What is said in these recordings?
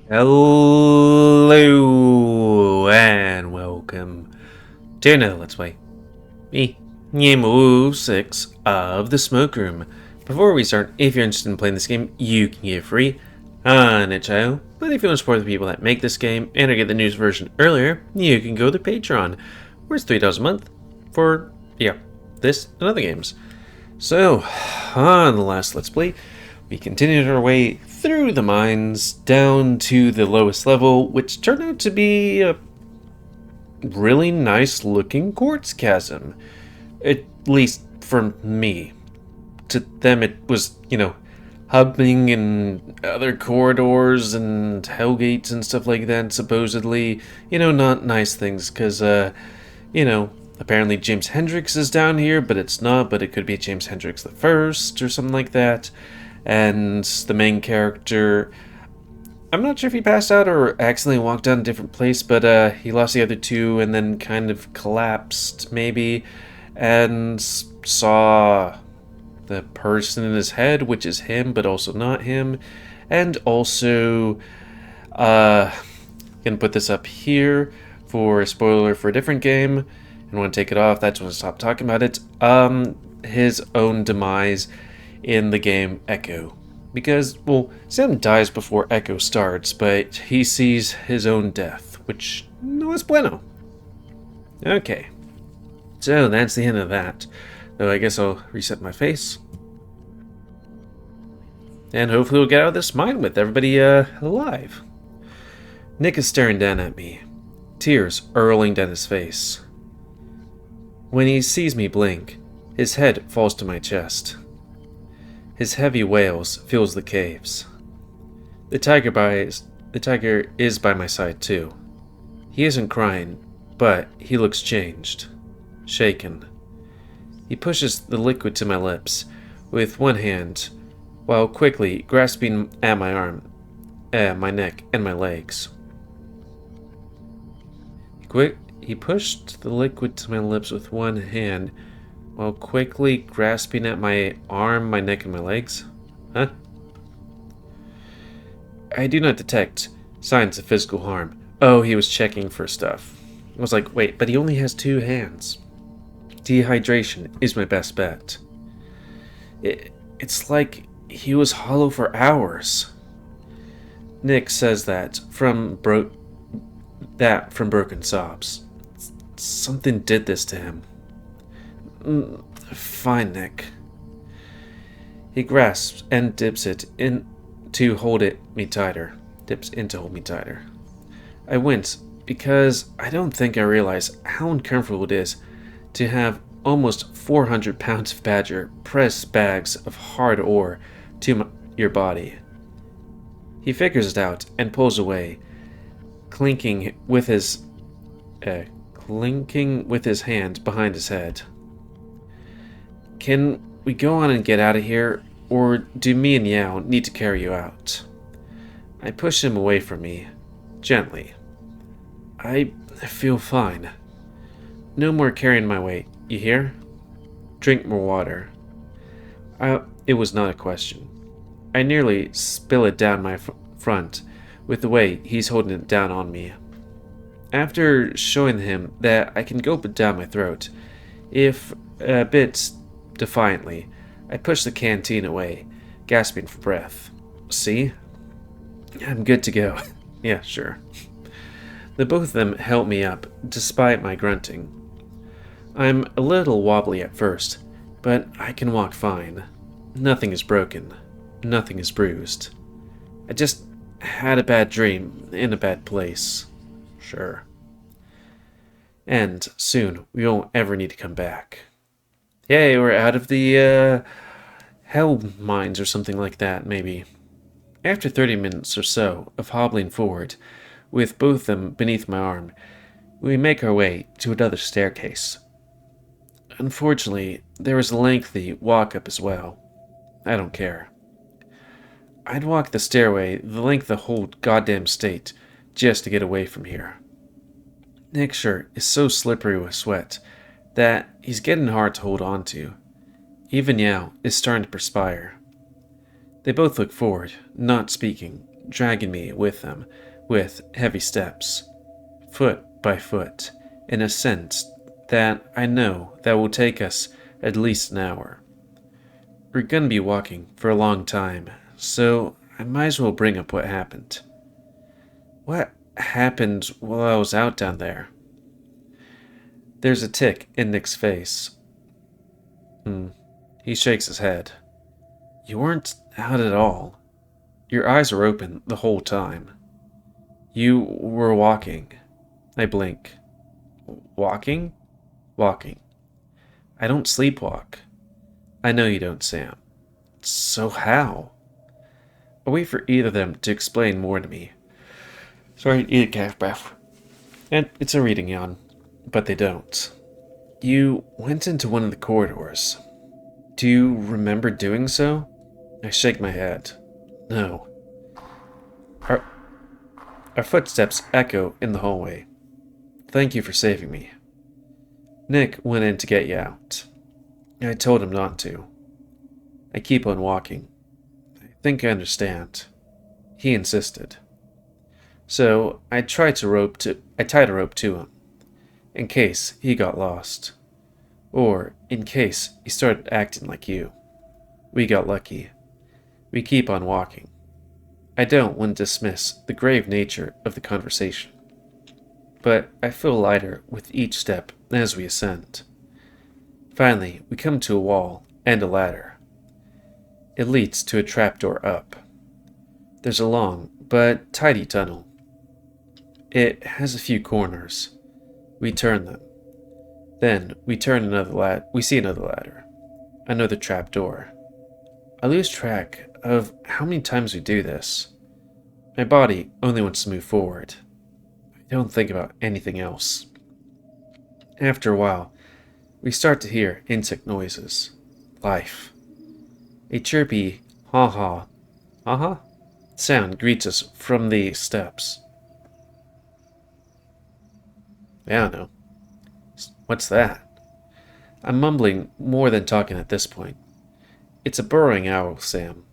Hello and welcome to another Let's Play. Me, GamerWolfSix of the Smoke Room. Before we start, if you're interested in playing this game, you can get it free on itch.io. But if you want to support the people that make this game and or get the news version earlier, you can go to Patreon, where it's $3 a month for, this and other games. So, on the last Let's Play, we continued our way through the mines down to the lowest level, which turned out to be a really nice looking quartz chasm. At least for me. To them it was, hubbing in other corridors and hellgates and stuff like that, supposedly. Not nice things, because, apparently James Hendricks is down here, but it's not, but it could be James Hendricks the First or something like that. And the main character, I'm not sure if he passed out or accidentally walked down a different place, but he lost the other two and then kind of collapsed, maybe, and saw the person in his head, which is him, but also not him. And also, gonna put this up here for a spoiler for a different game, and want to take it off, that's when I stop talking about it. His own demise in the game Echo. Because, well, Sam dies before Echo starts, but he sees his own death, which no es bueno. Okay. So that's the end of that. Though I guess I'll reset my face. And hopefully we'll get out of this mine with everybody alive. Nick is staring down at me. Tears are rolling down his face. When he sees me blink, his head falls to my chest. His heavy wails fills the caves. The tiger is by my side too. He isn't crying, but he looks changed, shaken. He pushes the liquid to my lips with one hand, while quickly grasping at my arm, my neck, and my legs. He pushed the liquid to my lips with one hand, while quickly grasping at my arm, my neck, and my legs? Huh? I do not detect signs of physical harm. Oh, he was checking for stuff. I was like, wait, but he only has two hands. Dehydration is my best bet. It's like he was hollow for hours. Nick says that from broken sobs. Something did this to him. Fine, Nick. He grasps and dips in to hold me tighter. I wince because I don't think I realize how uncomfortable it is to have almost 400 pounds of badger press bags of hard ore to your body. He figures it out and pulls away, clinking with his hand behind his head. Can we go on and get out of here, or do me and Yao need to carry you out? I push him away from me, gently. I feel fine. No more carrying my weight, you hear? Drink more water. It was not a question. I nearly spill it down my front with the way he's holding it down on me. After showing him that I can gulp it down my throat, if a bit defiantly, I push the canteen away, gasping for breath. See? I'm good to go. Yeah, sure. The both of them help me up, despite my grunting. I'm a little wobbly at first, but I can walk fine. Nothing is broken. Nothing is bruised. I just had a bad dream in a bad place. Sure. And soon we won't ever need to come back. Yay, we're out of the hell mines or something like that, maybe. After 30 minutes or so of hobbling forward, with both of them beneath my arm, we make our way to another staircase. Unfortunately, there is a lengthy walk up as well. I don't care. I'd walk the stairway the length of the whole goddamn state just to get away from here. Nick's shirt is so slippery with sweat that he's getting hard to hold on to. Even Yao is starting to perspire. They both look forward, not speaking, dragging me with them, with heavy steps, foot by foot, in a sense that I know that will take us at least an hour. We're gonna be walking for a long time, so I might as well bring up what happened. What happened while I was out down there? There's a tick in Nick's face. He shakes his head. You weren't out at all. Your eyes were open the whole time. You were walking. I blink. Walking? Walking. I don't sleepwalk. I know you don't, Sam. So how? I wait for either of them to explain more to me. Sorry, eat a calf breath. And it's a reading yawn, but they don't. You went into one of the corridors. Do you remember doing so? I shake my head. No. Our footsteps echo in the hallway. Thank you for saving me. Nick went in to get you out. I told him not to. I keep on walking. I think I understand. He insisted. So I tied a rope to him, in case he got lost. Or in case he started acting like you. We got lucky. We keep on walking. I don't want to dismiss the grave nature of the conversation. But I feel lighter with each step as we ascend. Finally, we come to a wall and a ladder. It leads to a trapdoor up. There's a long but tidy tunnel. It has a few corners. We turn them. Then we turn we see another ladder. Another trapdoor. I lose track of how many times we do this. My body only wants to move forward. I don't think about anything else. After a while, we start to hear insect noises. Life. A chirpy ha-ha, ha-ha sound greets us from the steps. I don't know. What's that? I'm mumbling more than talking at this point. It's a burrowing owl, Sam.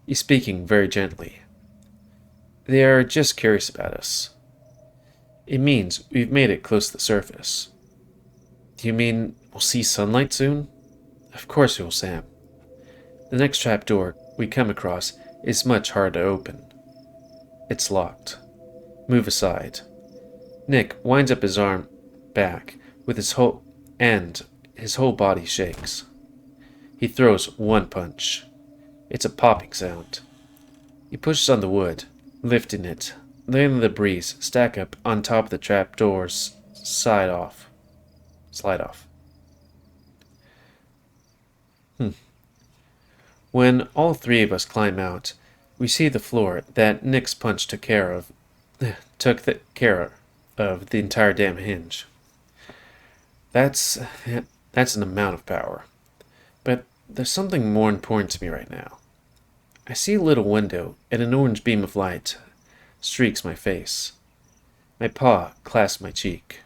He's speaking very gently. They are just curious about us. It means we've made it close to the surface. Do you mean we'll see sunlight soon? Of course we will, Sam. The next trapdoor we come across is much harder to open. It's locked. Move aside. Nick winds up his arm back with his whole body shakes. He throws one punch. It's a popping sound. He pushes on the wood, lifting it, letting the breeze stack up on top of the trapdoor's slide off. When all three of us climb out, we see the floor that Nick's punch took care of the entire damn hinge. That's an amount of power. But there's something more important to me right now. I see a little window and an orange beam of light streaks my face. My paw clasps my cheek.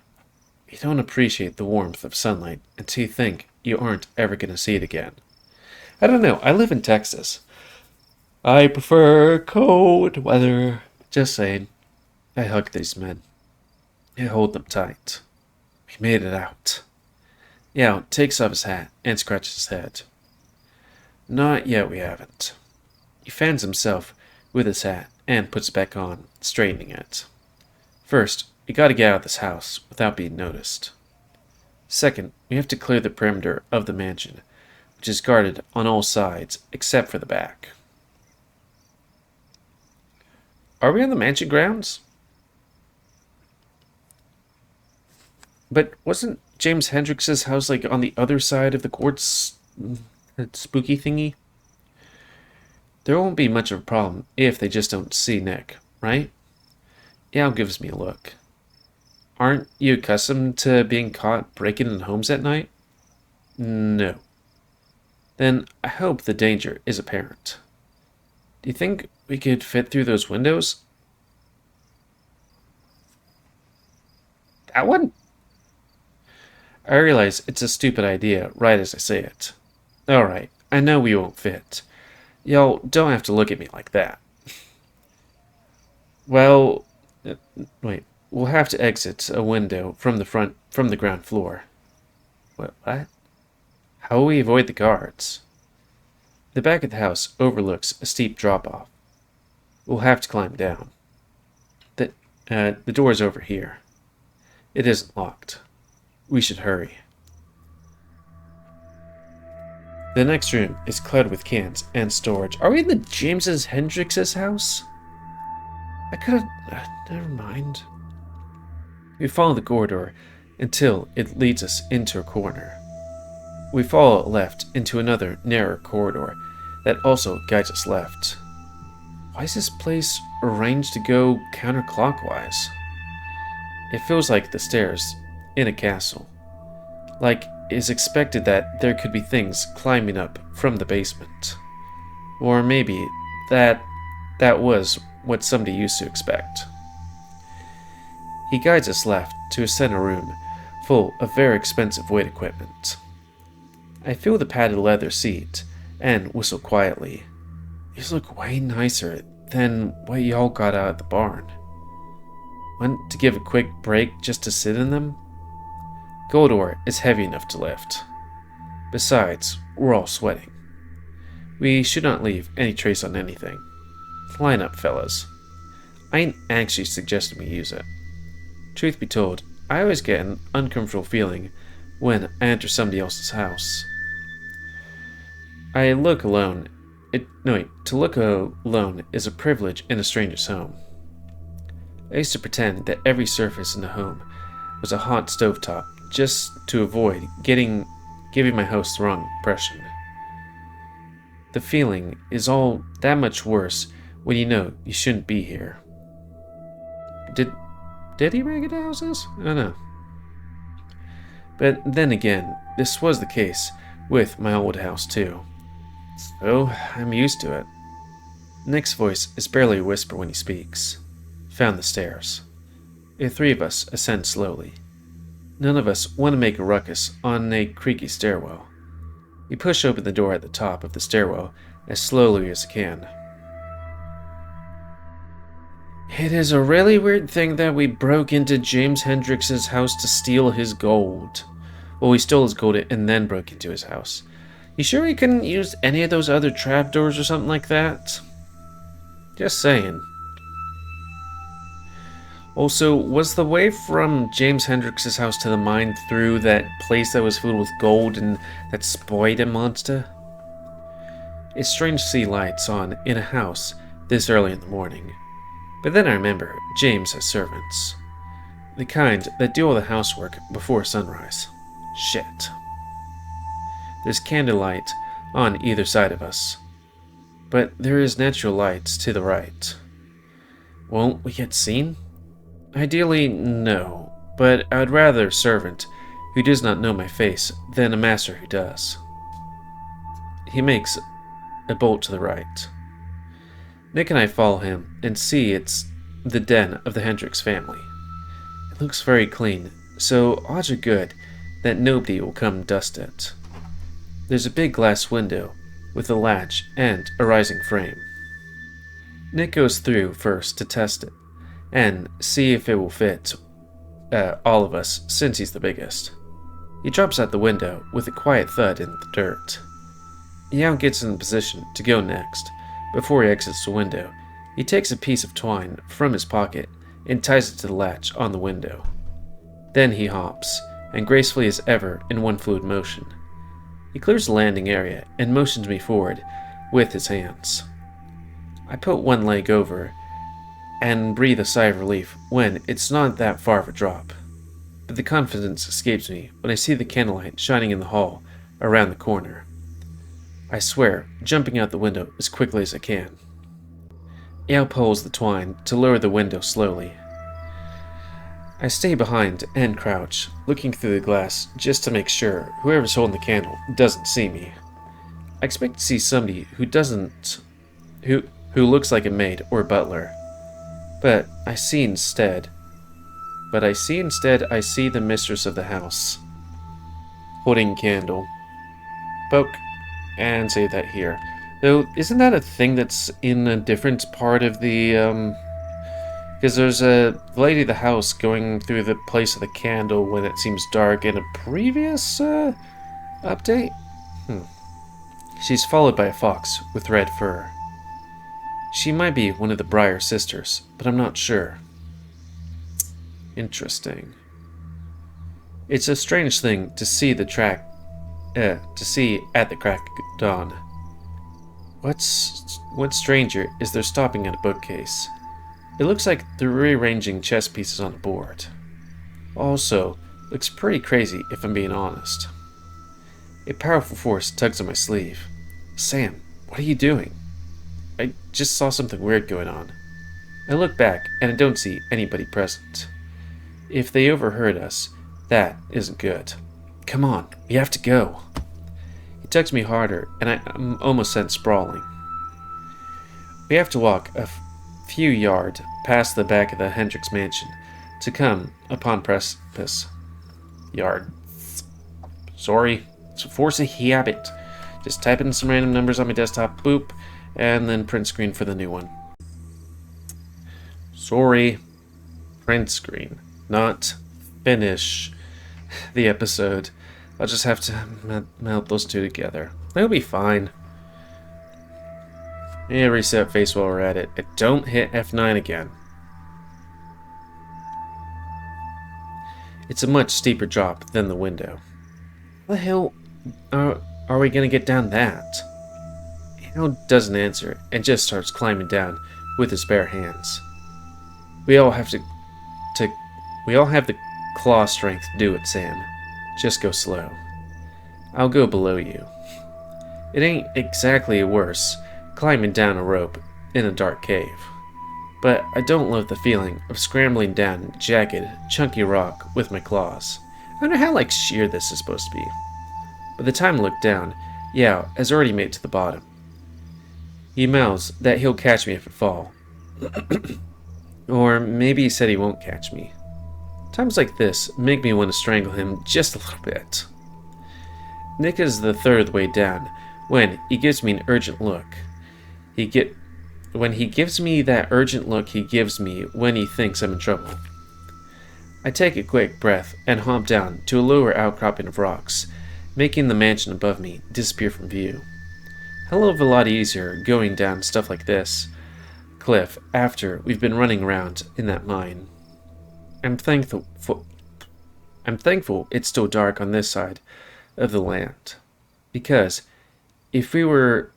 You don't appreciate the warmth of sunlight until you think you aren't ever going to see it again. I don't know, I live in Texas. I prefer cold weather. Just saying. I hug these men. I hold them tight. We made it out. Yao takes off his hat and scratches his head. Not yet, we haven't. He fans himself with his hat and puts it back on, straightening it. First, we gotta get out of this house without being noticed. Second, we have to clear the perimeter of the mansion, which is guarded on all sides except for the back. Are we on the mansion grounds? But wasn't James Hendrix's house like on the other side of the quartz spooky thingy? There won't be much of a problem if they just don't see Nick, right? Yao gives me a look. Aren't you accustomed to being caught breaking in homes at night? No. Then I hope the danger is apparent. Do you think we could fit through those windows? That one? I realize it's a stupid idea right as I say it. Alright, I know we won't fit. Y'all don't have to look at me like that. Well, uh, wait. We'll have to exit a window from the ground floor. What? How will we avoid the guards? The back of the house overlooks a steep drop-off. We'll have to climb down. The, the door's over here. It isn't locked. We should hurry. The next room is cluttered with cans and storage. Are we in the James's Hendrix's house? I could have... never mind. We follow the corridor until it leads us into a corner. We follow left into another narrow corridor that also guides us left. Why is this place arranged to go counterclockwise? It feels like the stairs in a castle. Like it's expected that there could be things climbing up from the basement. Or maybe that was what somebody used to expect. He guides us left to a center room full of very expensive weight equipment. I feel the padded leather seat and whistle quietly. These look way nicer than what y'all got out at the barn. Want to give a quick break just to sit in them? Goldor is heavy enough to lift. Besides, we're all sweating. We should not leave any trace on anything. Line up, fellas. I ain't actually suggesting we use it. Truth be told, I always get an uncomfortable feeling when I enter somebody else's house. I look alone. To look alone is a privilege in a stranger's home. I used to pretend that every surface in the home was a hot stovetop just to avoid giving my host the wrong impression. The feeling is all that much worse when you know you shouldn't be here. Did he break into houses? I don't know. But then again, this was the case with my old house too. So I'm used to it. Nick's voice is barely a whisper when he speaks. Found the stairs. The three of us ascend slowly. None of us want to make a ruckus on a creaky stairwell. We push open the door at the top of the stairwell as slowly as we can. It is a really weird thing that we broke into James Hendrix's house to steal his gold. Well, we stole his gold and then broke into his house. You sure he couldn't use any of those other trapdoors or something like that? Just saying. Also, was the way from James Hendrix's house to the mine through that place that was filled with gold and that spider monster? It's strange to see lights on in a house this early in the morning. But then I remember James has servants. The kind that do all the housework before sunrise. Shit. There's candlelight on either side of us. But there is natural light to the right. Won't we get seen? Ideally, no. But I would rather a servant who does not know my face than a master who does. He makes a bolt to the right. Nick and I follow him and see it's the den of the Hendrix family. It looks very clean, so odds are good that nobody will come dust it. There's a big glass window with a latch and a rising frame. Nick goes through first to test it and see if it will fit all of us since he's the biggest. He drops out the window with a quiet thud in the dirt. He now gets in position to go next. Before he exits the window, he takes a piece of twine from his pocket and ties it to the latch on the window. Then he hops, and gracefully as ever in one fluid motion. He clears the landing area and motions me forward with his hands. I put one leg over and breathe a sigh of relief when it's not that far of a drop. But the confidence escapes me when I see the candlelight shining in the hall around the corner. I swear, jumping out the window as quickly as I can. Yao pulls the twine to lower the window slowly. I stay behind and crouch, looking through the glass just to make sure whoever's holding the candle doesn't see me. I expect to see somebody who looks like a maid or a butler. But I see instead I see the mistress of the house, holding candle. Poke. And save that here. Though, isn't that a thing that's in a different part of the Because there's a lady of the house going through the place of the candle when it seems dark in a previous update. She's followed by a fox with red fur. She might be one of the Briar sisters, but I'm not sure. Interesting. It's a strange thing to see at the crack of dawn. What's stranger is they're stopping at a bookcase. It looks like they're rearranging chess pieces on a board. Also, looks pretty crazy if I'm being honest. A powerful force tugs on my sleeve. Sam, what are you doing? I just saw something weird going on. I look back and I don't see anybody present. If they overheard us, that isn't good. Come on, we have to go. He tugs me harder and I'm almost sent sprawling. We have to walk a few yards past the back of the Hendricks mansion to come upon precipice. Yard. Sorry, it's a force of habit. Just type in some random numbers on my desktop, boop, and then print screen for the new one. Sorry, print screen, not finish the episode. I'll just have to melt those two together. They'll be fine. Yeah, reset face while we're at it. Don't hit F9 again. It's a much steeper drop than the window. How the hell are we gonna get down that? Hal doesn't answer and just starts climbing down with his bare hands. We all have the claw strength to do it, Sam. Just go slow. I'll go below you. It ain't exactly worse climbing down a rope in a dark cave, but I don't love the feeling of scrambling down jagged, chunky rock with my claws. I wonder how sheer this is supposed to be. By the time I look down, Yao has already made it to the bottom. He mouths that he'll catch me if I fall. Or maybe he said he won't catch me. Times like this make me want to strangle him just a little bit. Nick is the third way down when he gives me an urgent look. When he gives me that urgent look he gives me when he thinks I'm in trouble. I take a quick breath and hop down to a lower outcropping of rocks, making the mansion above me disappear from view. Hell of a lot easier going down stuff like this cliff after we've been running around in that mine. I'm thankful it's still dark on this side of the land, because if it were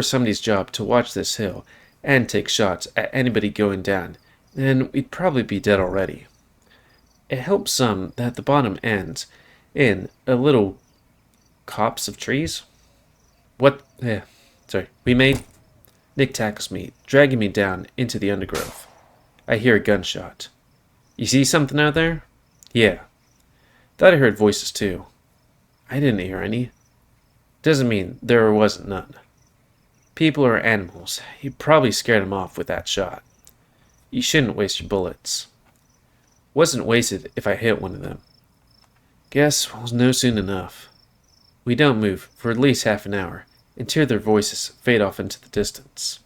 somebody's job to watch this hill and take shots at anybody going down, then we'd probably be dead already. It helps some that the bottom ends in a little copse of trees. We made. Nick tackles me, dragging me down into the undergrowth. I hear a gunshot. You see something out there? Yeah. Thought I heard voices too. I didn't hear any. Doesn't mean there wasn't none. People or animals, you probably scared them off with that shot. You shouldn't waste your bullets. Wasn't wasted if I hit one of them. Guess we'll know soon enough. We don't move for at least half an hour until their voices fade off into the distance.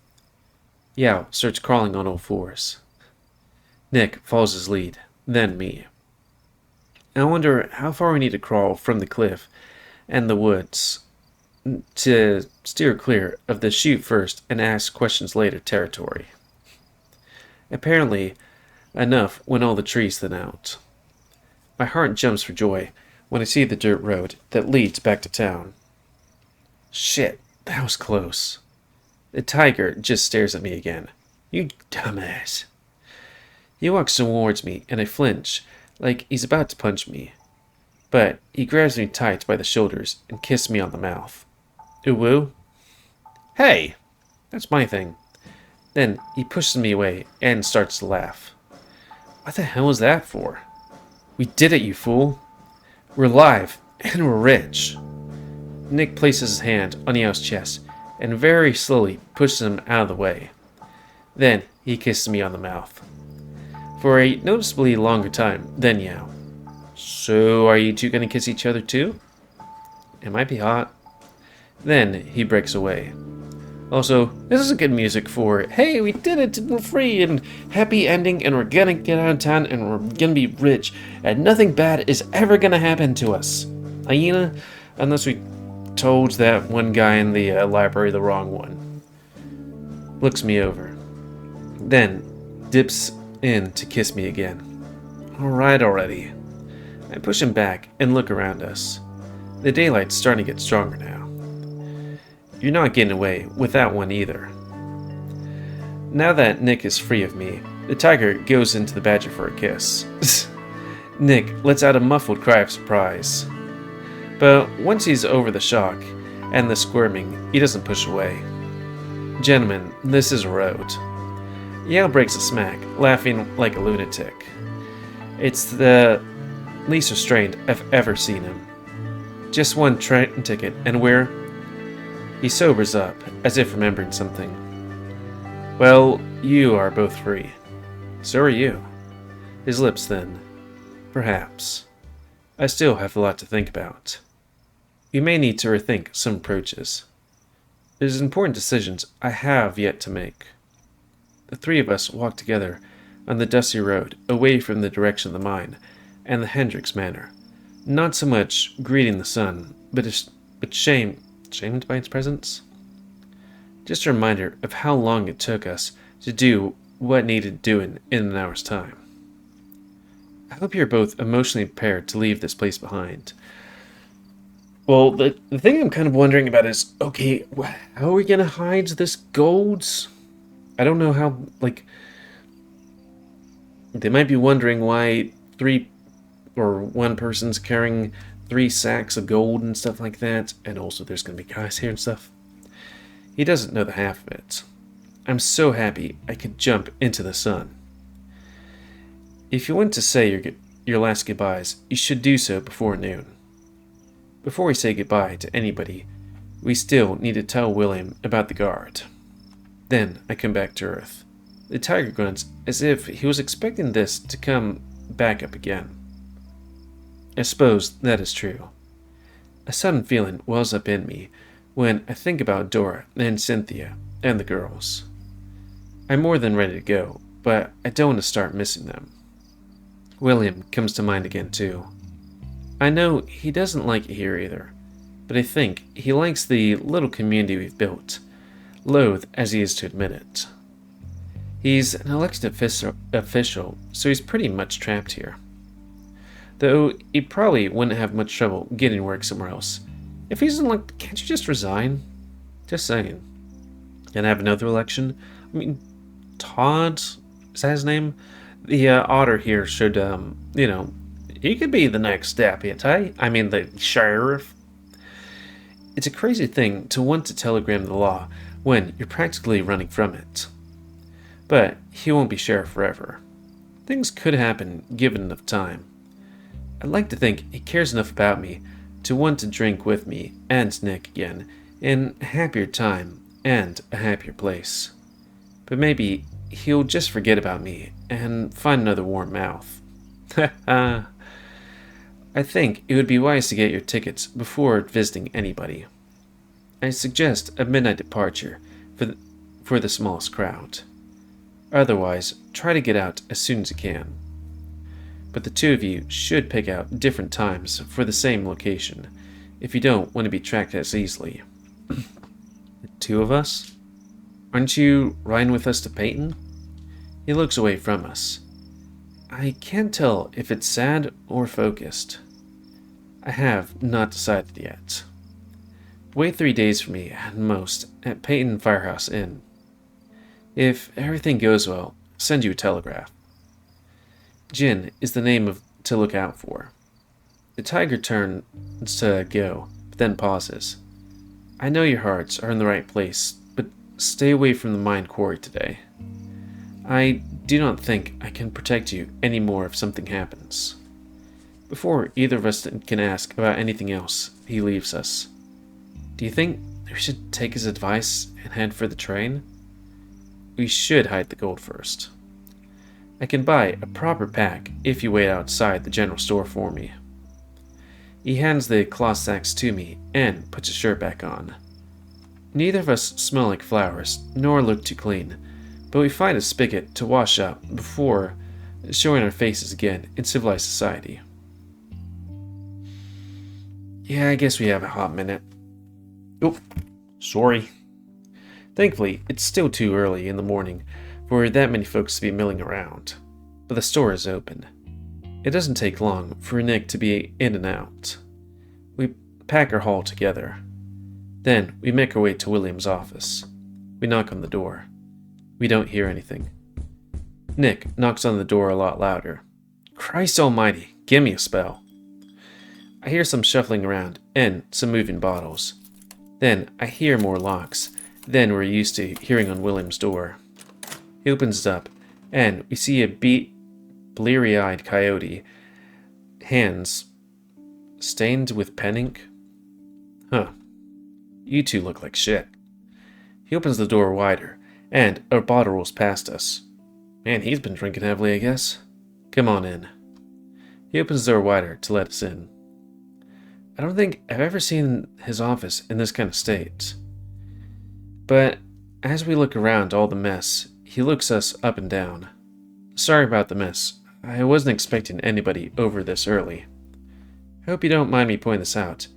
Yao starts crawling on all fours. Nick follows his lead, then me. I wonder how far we need to crawl from the cliff and the woods to steer clear of the shoot first and ask questions later territory. Apparently, enough when all the trees thin out. My heart jumps for joy when I see the dirt road that leads back to town. Shit, that was close. The tiger just stares at me again. You dumbass. He walks towards me and I flinch, like he's about to punch me. But he grabs me tight by the shoulders and kisses me on the mouth. Uwu? Hey! That's my thing. Then he pushes me away and starts to laugh. What the hell is that for? We did it, you fool. We're alive, and we're rich. Nick places his hand on Yao's chest and very slowly pushes him out of the way. Then he kisses me on the mouth. For a noticeably longer time than Yao. So are you two gonna kiss each other too? It might be hot. Then he breaks away. Also, this is good music for, hey, we did it, we're free, and happy ending, and we're gonna get out of town, and we're gonna be rich, and nothing bad is ever gonna happen to us. Hyena, unless we told that one guy in the library the wrong one. Looks me over. Then, dips in to kiss me again. Alright already. I push him back and look around us. The daylight's starting to get stronger now. You're not getting away with that one either. Now that Nick is free of me, the tiger goes into the badger for a kiss. Nick lets out a muffled cry of surprise. But once he's over the shock and the squirming, he doesn't push away. Gentlemen, this is a road. Yale breaks a smack, laughing like a lunatic. It's the least restrained I've ever seen him. Just one train ticket, and we're... He sobers up, as if remembering something. Well, you are both free. So are you. His lips thin. Perhaps. I still have a lot to think about. We may need to rethink some approaches. There's important decisions I have yet to make. The three of us walk together on the dusty road, away from the direction of the mine and the Hendricks Manor. Not so much greeting the sun, but shamed by its presence? Just a reminder of how long it took us to do what needed doing in an hour's time. I hope you're both emotionally prepared to leave this place behind. Well, the thing I'm kind of wondering about is, okay, how are we going to hide this gold? I don't know how, they might be wondering why one person's carrying 3 sacks of gold and stuff like that, and also there's going to be guys here and stuff. He doesn't know the half of it. I'm so happy I could jump into the sun. If you want to say your last goodbyes, you should do so before noon. Before we say goodbye to anybody, we still need to tell William about the guard. Then I come back to Earth. The tiger grunts as if he was expecting this to come back up again. I suppose that is true. A sudden feeling wells up in me when I think about Dora and Cynthia and the girls. I'm more than ready to go, but I don't want to start missing them. William comes to mind again too. I know he doesn't like it here either, but I think he likes the little community we've built, loath as he is to admit it. He's an elected official, so he's pretty much trapped here. Though he probably wouldn't have much trouble getting work somewhere else. If he's like, can't you just resign? Just saying. And have another election? I mean, Todd, is that his name? The otter here should, he could be the next deputy. I mean, the sheriff. It's a crazy thing to want to telegram the law when you're practically running from it. But he won't be sheriff forever. Things could happen given enough time. I'd like to think he cares enough about me to want to drink with me and Nick again in a happier time and a happier place. But maybe he'll just forget about me and find another warm mouth. I think it would be wise to get your tickets before visiting anybody. I suggest a midnight departure for the smallest crowd. Otherwise, try to get out as soon as you can. But the two of you should pick out different times for the same location, if you don't want to be tracked as easily. The two of us? Aren't you riding with us to Peyton? He looks away from us. I can't tell if it's sad or focused. I have not decided yet. Wait 3 days for me, at most, at Peyton Firehouse Inn. If everything goes well, send you a telegraph. Jin is the name to look out for. The tiger turns to go, but then pauses. I know your hearts are in the right place, but stay away from the mine quarry today. I do not think I can protect you any more if something happens. Before either of us can ask about anything else, he leaves us. Do you think we should take his advice and head for the train? We should hide the gold first. I can buy a proper pack if you wait outside the general store for me. He hands the cloth sacks to me and puts his shirt back on. Neither of us smell like flowers, nor look too clean, but we find a spigot to wash up before showing our faces again in civilized society. Yeah, I guess we have a hot minute. Oh, sorry. Thankfully, it's still too early in the morning for that many folks to be milling around, but the store is open. It doesn't take long for Nick to be in and out. We pack our haul together. Then we make our way to William's office. We knock on the door. We don't hear anything. Nick knocks on the door a lot louder. Christ almighty, give me a spell. I hear some shuffling around and some moving bottles. Then I hear more locks than we're used to hearing on William's door. He opens it up, and we see a bleary-eyed coyote, hands stained with pen ink. Huh. You two look like shit. He opens the door wider, and a bottle rolls past us. Man, he's been drinking heavily, I guess. Come on in. He opens the door wider to let us in. I don't think I've ever seen his office in this kind of state. But as we look around all the mess, he looks us up and down. Sorry about the mess. I wasn't expecting anybody over this early. I hope you don't mind me pointing this out,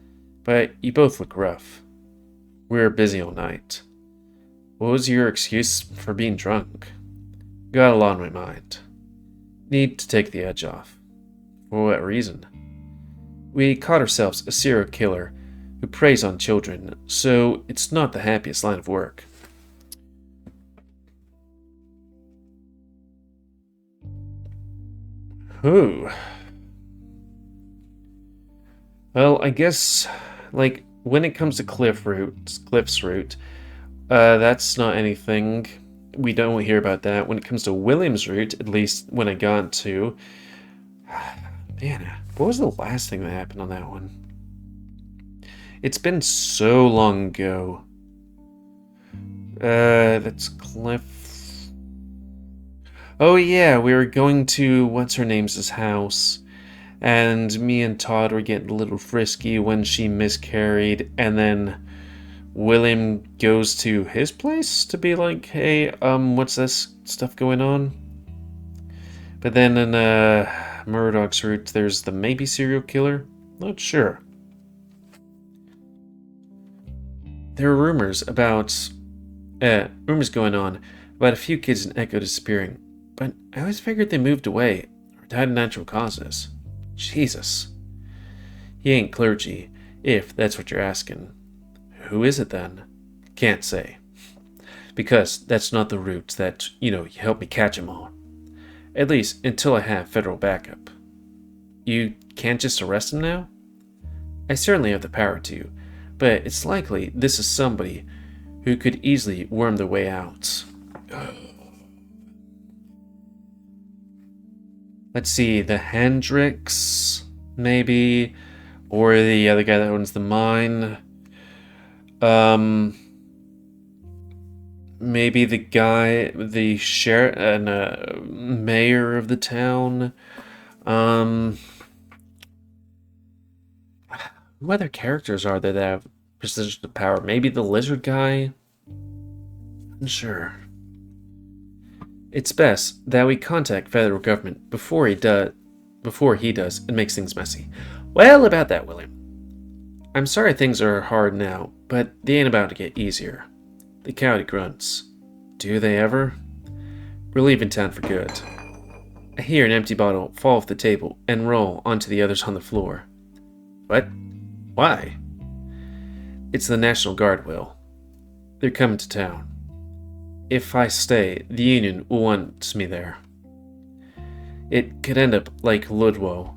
but you both look rough. We were busy all night. What was your excuse for being drunk? Got a lot on my mind. Need to take the edge off. For what reason? We caught ourselves a serial killer who preys on children, so it's not the happiest line of work. Ooh. Well, I guess, like, when it comes to Cliff's route, that's not anything. We don't hear about that. When it comes to William's route, at least when I got to... Man, what was the last thing that happened on that one? It's been so long ago. That's Cliff... Oh yeah, we were going to what's-her-name's house, and me and Todd were getting a little frisky when she miscarried, and then William goes to his place to be like, hey, what's this stuff going on? But then in Murdoch's route, there's the maybe serial killer? Not sure. There are rumors going on about a few kids in Echo disappearing, but I always figured they moved away or died of natural causes. Jesus. He ain't clergy, if that's what you're asking. Who is it then? Can't say. Because that's not the route that, you help me catch 'em all. At least until I have federal backup. You can't just arrest him now? I certainly have the power to, but it's likely this is somebody who could easily worm their way out. Let's see, the Hendricks, maybe, or the other guy that owns the mine. Maybe the guy, the sheriff and mayor of the town. What other characters are there that have positions of power? Maybe the lizard guy? Unsure. It's best that we contact federal government before he does and makes things messy. Well, about that, William. I'm sorry things are hard now, but they ain't about to get easier. The coyote grunts. Do they ever? We're leaving town for good. I hear an empty bottle fall off the table and roll onto the others on the floor. What? Why? It's the National Guard, Will. They're coming to town. If I stay, the Union will want me there. It could end up like Ludlow.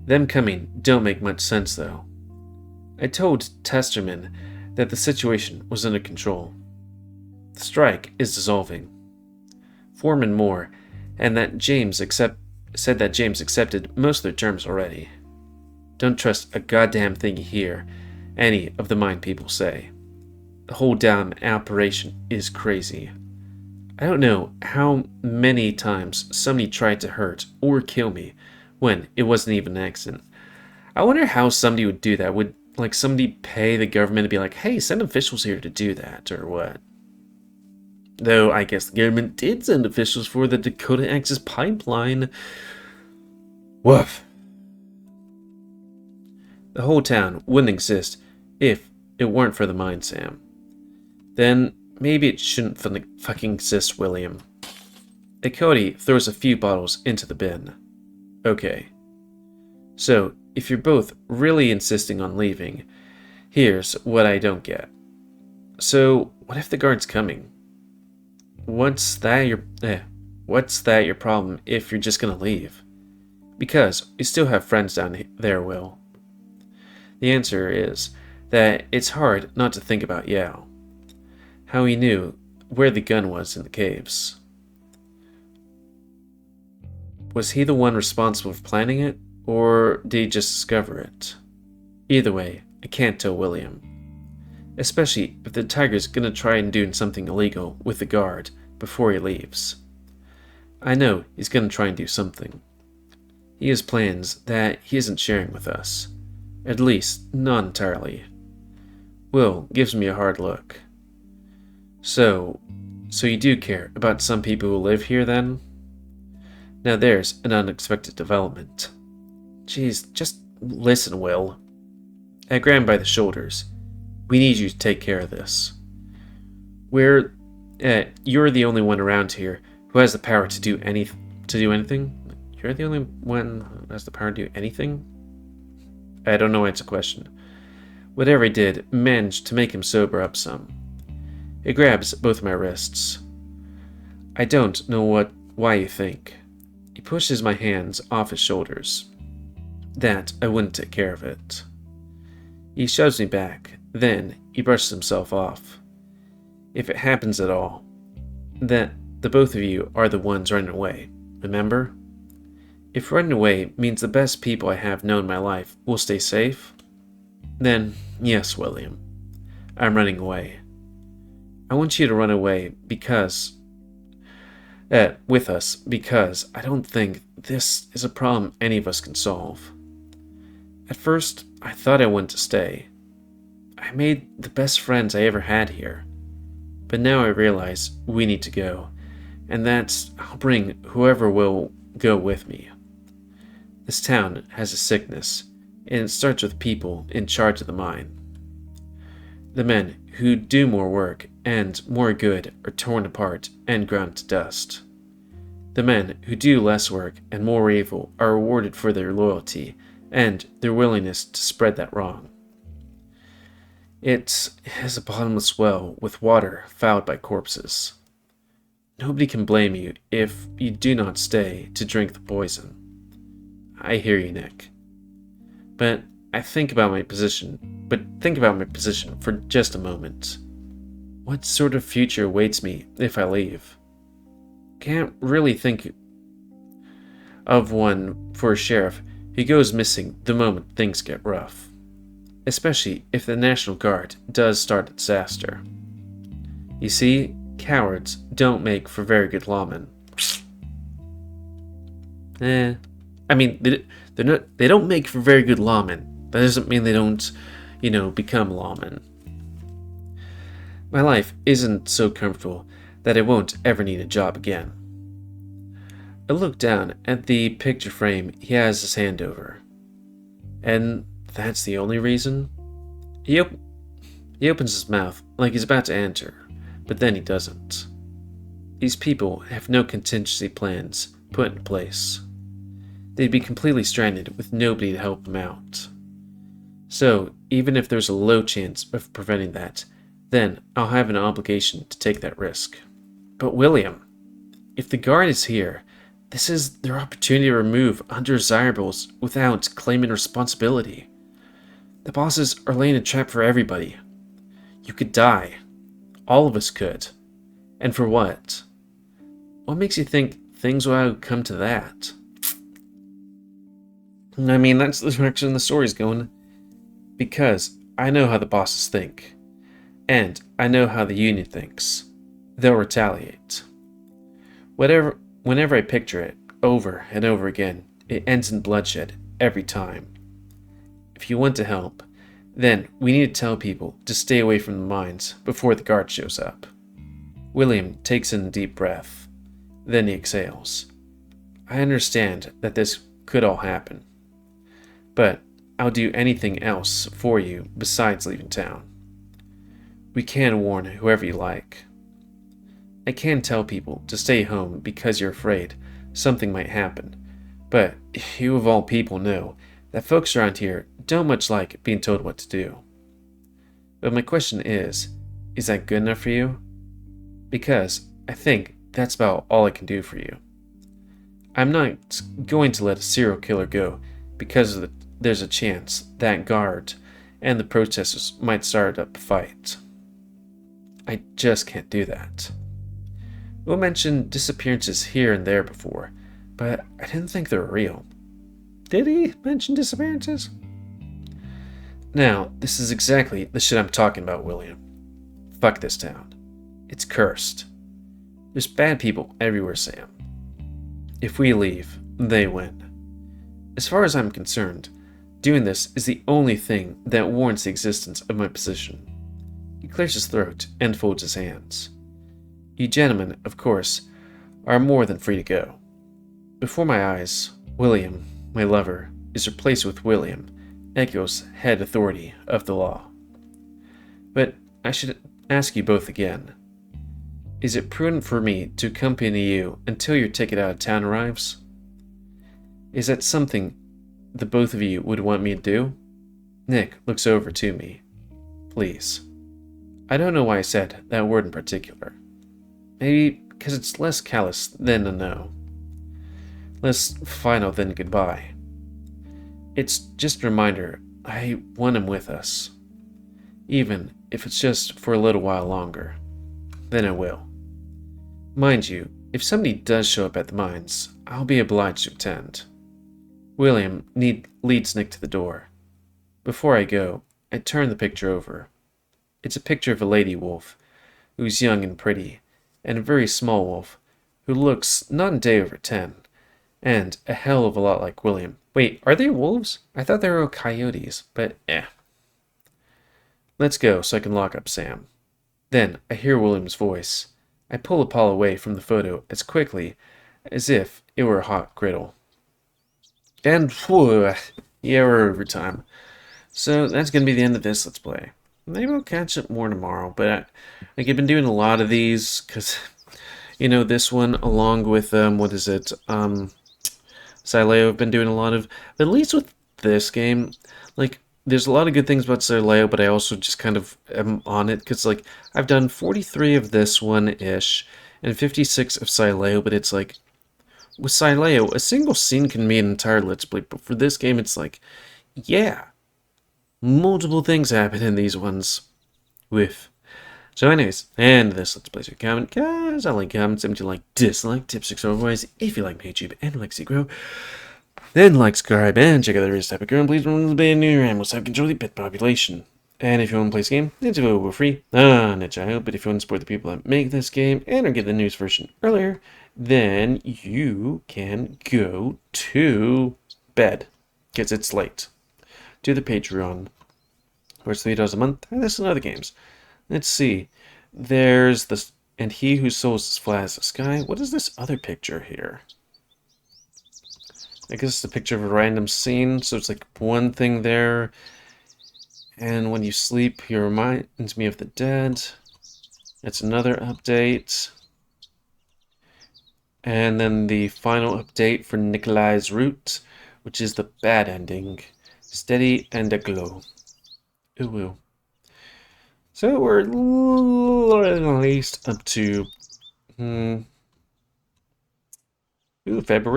Them coming don't make much sense, though. I told Testerman that the situation was under control. The strike is dissolving. Foreman Moore and that said that James accepted most of their terms already. Don't trust a goddamn thing you hear any of the mine people say. The whole damn operation is crazy. I don't know how many times somebody tried to hurt or kill me when it wasn't even an accident. I wonder how somebody would do that. Would Like somebody pay the government to be like, hey, send officials here to do that, or what? Though I guess the government did send officials for the Dakota Access Pipeline. Woof. The whole town wouldn't exist if it weren't for the mine, Sam. Then maybe it shouldn't fucking exist, William. Cody throws a few bottles into the bin. Okay. So, if you're both really insisting on leaving, here's what I don't get. So, what if the guard's coming? What's that your problem if you're just gonna leave? Because we still have friends down there, Will. The answer is that it's hard not to think about Yao. How he knew where the gun was in the caves. Was he the one responsible for planning it, or did he just discover it? Either way, I can't tell William. Especially if the tiger's gonna try and do something illegal with the guard before he leaves. I know he's gonna try and do something. He has plans that he isn't sharing with us. At least, not entirely. Will gives me a hard look. So you do care about some people who live here then? Now there's an unexpected development. Jeez, just listen, Will. I grab him by the shoulders. We need you to take care of this. You're the only one around here who has the power to do anything? You're the only one who has the power to do anything? I don't know why it's a question. Whatever he did managed to make him sober up some. He grabs both my wrists. I don't know why you think. He pushes my hands off his shoulders. That I wouldn't take care of it. He shoves me back, then he brushes himself off. If it happens at all, then the both of you are the ones running away, remember? If running away means the best people I have known in my life will stay safe, then yes, William, I'm running away. I want you to run away with us because I don't think this is a problem any of us can solve. At first, I thought I wanted to stay. I made the best friends I ever had here. But now I realize we need to go, and I'll bring whoever will go with me. This town has a sickness, and it starts with people in charge of the mine. The men who do more work and more good are torn apart and ground to dust. The men who do less work and more evil are rewarded for their loyalty and their willingness to spread that wrong. It is a bottomless well with water fouled by corpses. Nobody can blame you if you do not stay to drink the poison. I hear you, Nick. But think about my position for just a moment. What sort of future awaits me if I leave? Can't really think of one for a sheriff who goes missing the moment things get rough. Especially if the National Guard does start a disaster. You see, cowards don't make for very good lawmen. I mean, they don't make for very good lawmen. That doesn't mean they don't, become lawmen. My life isn't so comfortable that I won't ever need a job again. I look down at the picture frame he has his hand over. And that's the only reason? He opens his mouth like he's about to answer, but then he doesn't. These people have no contingency plans put in place. They'd be completely stranded with nobody to help them out. So, even if there's a low chance of preventing that, then I'll have an obligation to take that risk. But William, if the guard is here, this is their opportunity to remove undesirables without claiming responsibility. The bosses are laying a trap for everybody. You could die. All of us could. And for what? What makes you think things will come to that? I mean, that's the direction the story's going. Because I know how the bosses think. And I know how the union thinks. They'll retaliate. Whenever I picture it, over and over again, it ends in bloodshed every time. If you want to help, Then we need to tell people to stay away from the mines before the guard shows up. William takes in a deep breath. Then he exhales. I understand that this could all happen, but I'll do anything else for you besides leaving town. We can warn whoever you like. I can tell people to stay home because you're afraid something might happen, but you of all people know that folks around here don't much like being told what to do. But my question is that good enough for you? Because I think that's about all I can do for you. I'm not going to let a serial killer go because there's a chance that guard and the protesters might start up a fight. I just can't do that. Will mentioned disappearances here and there before, but I didn't think they were real. Did he mention disappearances? Now, this is exactly the shit I'm talking about, William. Fuck this town. It's cursed. There's bad people everywhere, Sam. If we leave, they win. As far as I'm concerned, doing this is the only thing that warrants the existence of my position. He clears his throat and folds his hands. You gentlemen, of course, are more than free to go. Before my eyes, William, my lover, is replaced with William, Echo's head authority of the law. But I should ask you both again. Is it prudent for me to accompany you until your ticket out of town arrives? Is that something the both of you would want me to do? Nick looks over to me. Please. I don't know why I said that word in particular. Maybe because it's less callous than a no. Less final than goodbye. It's just a reminder I want him with us. Even if it's just for a little while longer. Then I will. Mind you, if somebody does show up at the mines, I'll be obliged to attend. William leads Nick to the door. Before I go, I turn the picture over. It's a picture of a lady wolf, who's young and pretty, and a very small wolf, who looks not a day over 10, and a hell of a lot like William. Wait, are they wolves? I thought they were coyotes, but eh. Let's go so I can lock up Sam. Then I hear William's voice. I pull Paul away from the photo as quickly as if it were a hot griddle. And whew, yeah, we're over time. So that's going to be the end of this Let's Play. Maybe we'll catch up more tomorrow, but I've been doing a lot of these because, you know, this one along with, what is it, Sileo I've been doing a lot of, but at least with this game, like, there's a lot of good things about Sileo, but I also just kind of am on it, because, like, I've done 43 of this one-ish, and 56 of Sileo, but it's like, with Sileo, a single scene can be an entire Let's Play, but for this game, it's like, yeah, multiple things happen in these ones. With. So anyways, and this Let's Play, your comment, guys, I like comments, if you like, dislike, tips, or otherwise, if you like my YouTube and like to grow, then like, subscribe, and check out the various type of girl, and please remember to be new and we'll have control of the pet population. And if you want to play this game, it's available free on itch.io, but if you want to support the people that make this game and or get the news version earlier, then you can go to bed, because it's late, to the Patreon, where it's $3 a month, and this and other games. Let's see, there's this, and he who sows as flat as the sky. What is this other picture here? I guess it's a picture of a random scene, so it's like one thing there. And when you sleep, he reminds me of the dead. That's another update. And then the final update for Nikolai's Route, which is the bad ending. Steady and aglow. Ooh, ooh. So we're at least up to February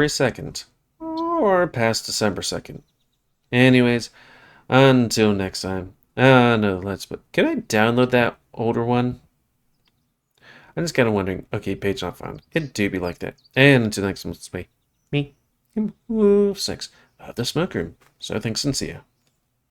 2nd. Or past December 2nd. Anyways, until next time. No, can I download that older one? I'm just kind of wondering. Okay, page not found. It do be like that. And until next time, let's play me, GamerWolfSix of the Smoke Room. So thanks and see ya.